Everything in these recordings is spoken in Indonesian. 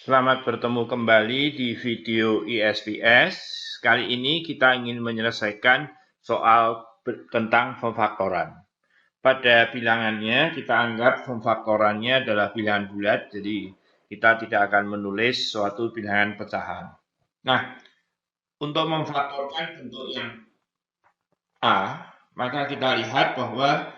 Selamat bertemu kembali di video ISPS. Kali ini kita ingin menyelesaikan soal tentang pemfaktoran. Pada bilangannya kita anggap pemfaktorannya adalah bilangan bulat, jadi kita tidak akan menulis suatu bilangan pecahan. Nah, untuk memfaktorkan bentuk yang A, maka kita lihat bahwa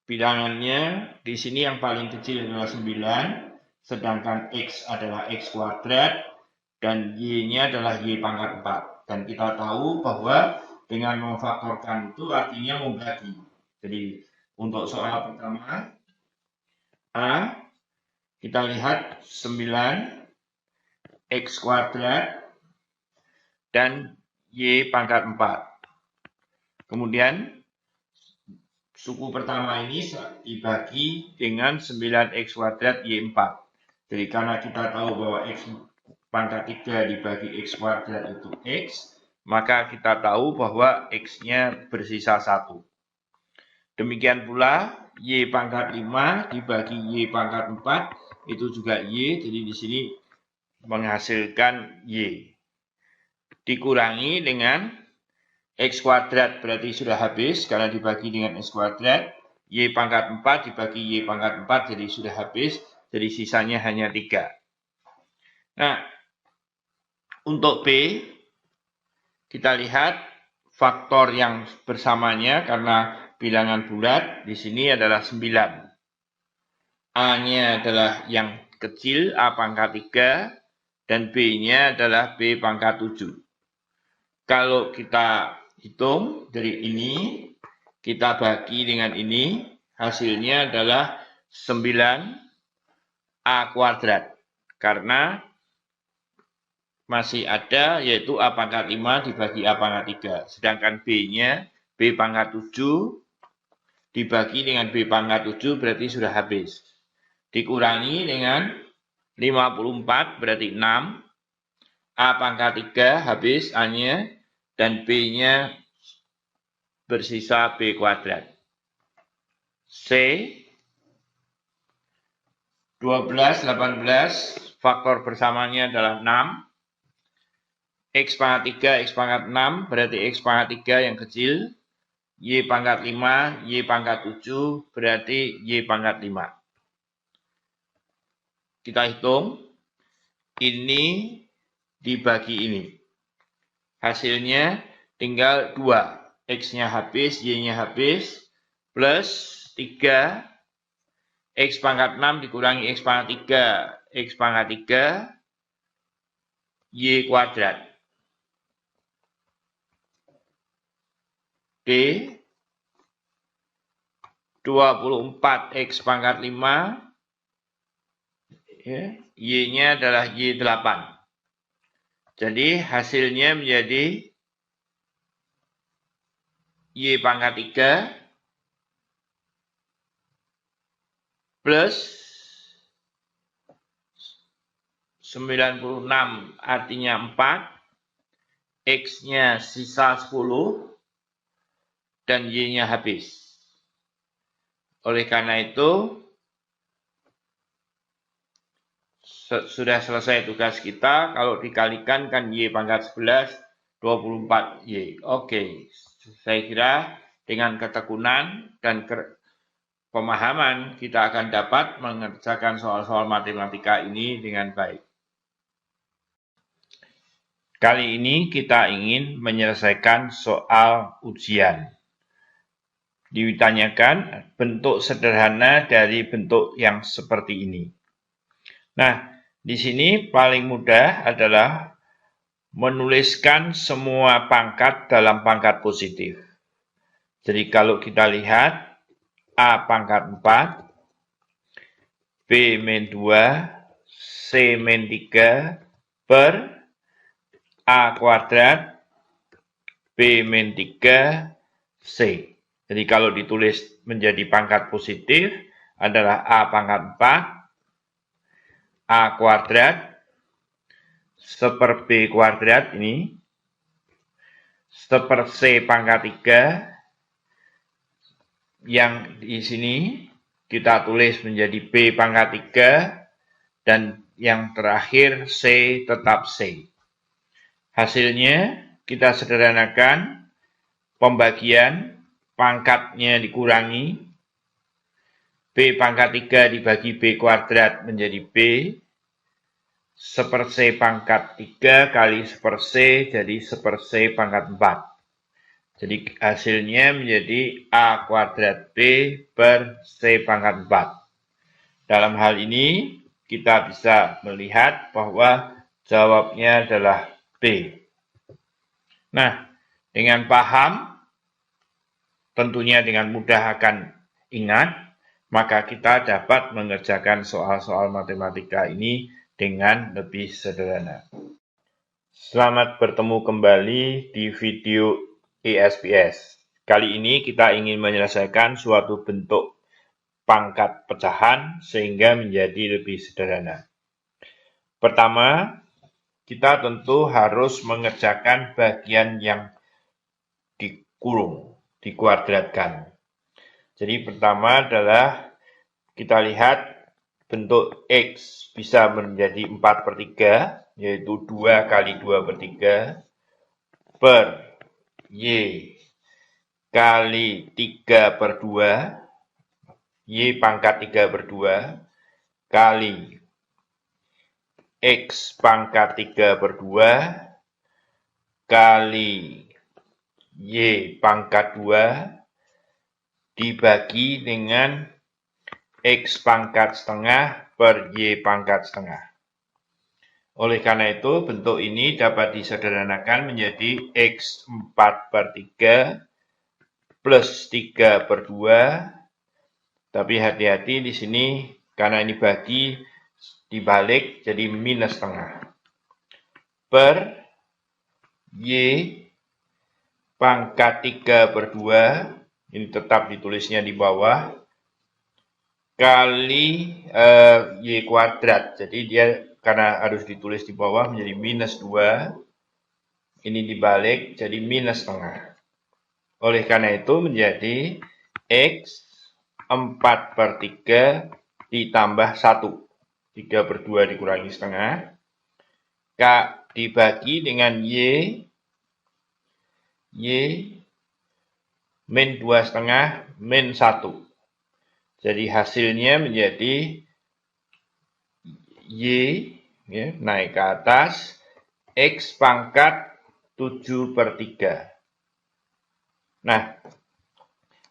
bilangannya di sini yang paling kecil adalah 9, sedangkan X adalah X kuadrat, dan Y-nya adalah Y pangkat 4. Dan kita tahu bahwa dengan memfaktorkan itu artinya membagi. Jadi untuk soal pertama, A, kita lihat 9, X kuadrat, dan Y pangkat 4. Kemudian suku pertama ini dibagi dengan 9x kuadrat Y4. Jadi karena kita tahu bahwa X pangkat 3 dibagi X kuadrat itu X, maka kita tahu bahwa X-nya bersisa 1. Demikian pula Y pangkat 5 dibagi Y pangkat 4, itu juga Y, jadi di sini menghasilkan Y. Dikurangi dengan X kuadrat berarti sudah habis karena dibagi dengan X kuadrat. Y pangkat 4 dibagi Y pangkat 4 jadi sudah habis. Jadi sisanya hanya 3. Nah, untuk B, kita lihat faktor yang bersamanya karena bilangan bulat di sini adalah 9. A-nya adalah yang kecil, A pangkat 3, dan B-nya adalah B pangkat 7. Kalau kita hitung dari ini, kita bagi dengan ini, hasilnya adalah 9A kuadrat. Karena masih ada yaitu A pangkat 5 dibagi A pangkat 3. Sedangkan B-nya, B pangkat 7 dibagi dengan B pangkat 7 berarti sudah habis. Dikurangi dengan 54 berarti 6. A pangkat 3 habis A-nya. Dan B-nya bersisa B kuadrat. C, 12, 18, faktor bersamanya adalah 6. X pangkat 3, X pangkat 6, berarti X pangkat 3 yang kecil. Y pangkat 5, Y pangkat 7, berarti Y pangkat 5. Kita hitung, ini dibagi ini. Hasilnya tinggal 2. X-nya habis, Y-nya habis, plus 3, X pangkat 6 dikurangi X pangkat 3, X pangkat 3, Y kuadrat. D, 24X pangkat 5, Y-nya adalah Y8. Jadi hasilnya menjadi Y pangkat 3 plus 96 artinya 4, X-nya sisa 10, dan Y-nya habis. Oleh karena itu, sudah selesai tugas kita. Kalau dikalikan kan Y pangkat 11, 24Y. Oke, saya kira dengan ketekunan dan pemahaman kita akan dapat mengerjakan soal-soal matematika ini dengan baik. Kali ini kita ingin menyelesaikan soal ujian. Ditanyakan bentuk sederhana dari bentuk yang seperti ini. Nah, di sini paling mudah adalah menuliskan semua pangkat dalam pangkat positif. Jadi kalau kita lihat A pangkat 4, B min 2, C min 3 per A kuadrat, B min 3, C. Jadi kalau ditulis menjadi pangkat positif adalah A pangkat 4, A kuadrat, seper B kuadrat ini, seper C pangkat 3, yang di sini kita tulis menjadi B pangkat 3, dan yang terakhir C tetap C. Hasilnya kita sederhanakan, pembagian pangkatnya dikurangi, B pangkat 3 dibagi B kuadrat menjadi B, 1/C pangkat 3 kali 1/C jadi 1/C pangkat 4. Jadi hasilnya menjadi A kuadrat B per C pangkat 4. Dalam hal ini kita bisa melihat bahwa jawabnya adalah B. Nah, dengan paham, tentunya dengan mudah akan ingat, maka kita dapat mengerjakan soal-soal matematika ini dengan lebih sederhana. Selamat bertemu kembali di video ISPS. Kali ini kita ingin menyelesaikan suatu bentuk pangkat pecahan sehingga menjadi lebih sederhana. Pertama, kita tentu harus mengerjakan bagian yang dikurung, dikuadratkan. Jadi pertama adalah kita lihat bentuk X bisa menjadi 4/3, yaitu 2 kali 2/3, per Y kali 3/2, Y pangkat 3/2, kali X pangkat 3/2 kali Y pangkat 2 dibagi dengan X pangkat setengah per Y pangkat setengah. Oleh karena itu, bentuk ini dapat disederhanakan menjadi X 4/3 plus 3/2, tapi hati-hati di sini karena ini bagi, dibalik jadi minus setengah, per Y pangkat 3/2, ini tetap ditulisnya di bawah, kali Y kuadrat, jadi dia karena harus ditulis di bawah menjadi minus 2, ini dibalik jadi minus setengah. Oleh karena itu menjadi X 4/3 ditambah 1. 3/2 dikurangi setengah, K dibagi dengan Y min 2/2 min 1. Jadi hasilnya menjadi Y ya, naik ke atas, X pangkat 7/3. Nah,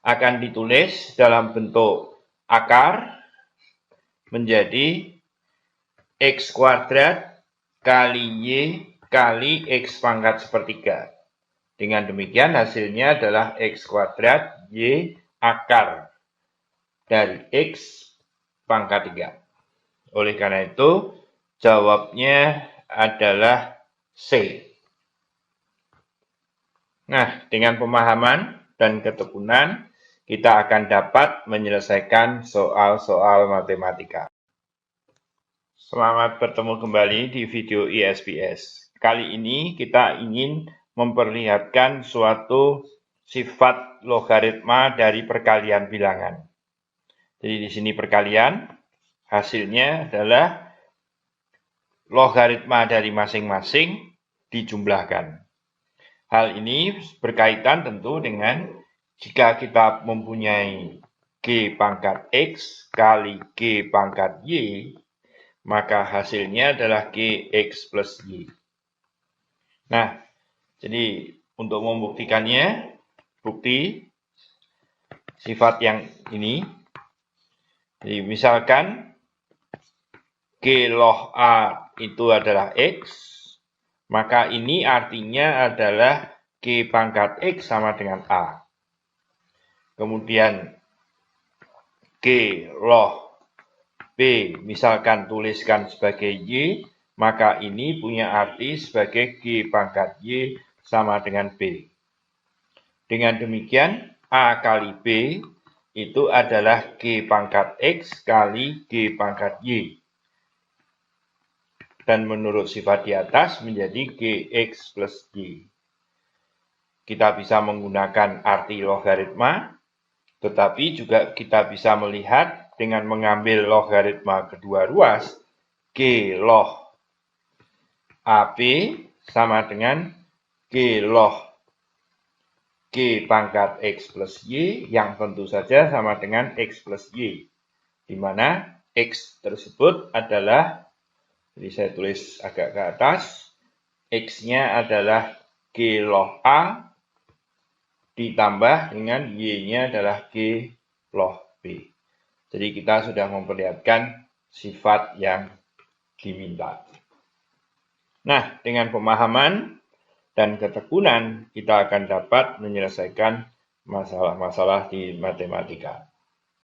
akan ditulis dalam bentuk akar menjadi X kuadrat kali Y kali X pangkat 1/3. Dengan demikian hasilnya adalah X kuadrat Y akar dari X pangkat 3. Oleh karena itu, jawabnya adalah C. Nah, dengan pemahaman dan ketekunan, kita akan dapat menyelesaikan soal-soal matematika. Selamat bertemu kembali di video ISPS. Kali ini kita ingin memperlihatkan suatu sifat logaritma dari perkalian bilangan. Jadi di sini perkalian, hasilnya adalah logaritma dari masing-masing dijumlahkan. Hal ini berkaitan tentu dengan jika kita mempunyai G pangkat X kali G pangkat Y, maka hasilnya adalah GX plus Y. Nah, jadi untuk membuktikannya, bukti sifat yang ini, jadi misalkan G log A itu adalah X, maka ini artinya adalah G pangkat X sama dengan A. Kemudian G log B misalkan tuliskan sebagai Y, maka ini punya arti sebagai G pangkat Y sama dengan B. Dengan demikian, A kali B itu adalah G pangkat X kali G pangkat Y. Dan menurut sifat di atas menjadi GX plus Y. Kita bisa menggunakan arti logaritma, tetapi juga kita bisa melihat dengan mengambil logaritma kedua ruas, G log AB sama dengan G log G pangkat X plus Y yang tentu saja sama dengan X plus Y. Di mana X tersebut adalah, jadi saya tulis agak ke atas, X-nya adalah G log A ditambah dengan Y-nya adalah G log B. Jadi kita sudah memperlihatkan sifat yang diminta. Nah, dengan pemahaman dan ketekunan kita akan dapat menyelesaikan masalah-masalah di matematika.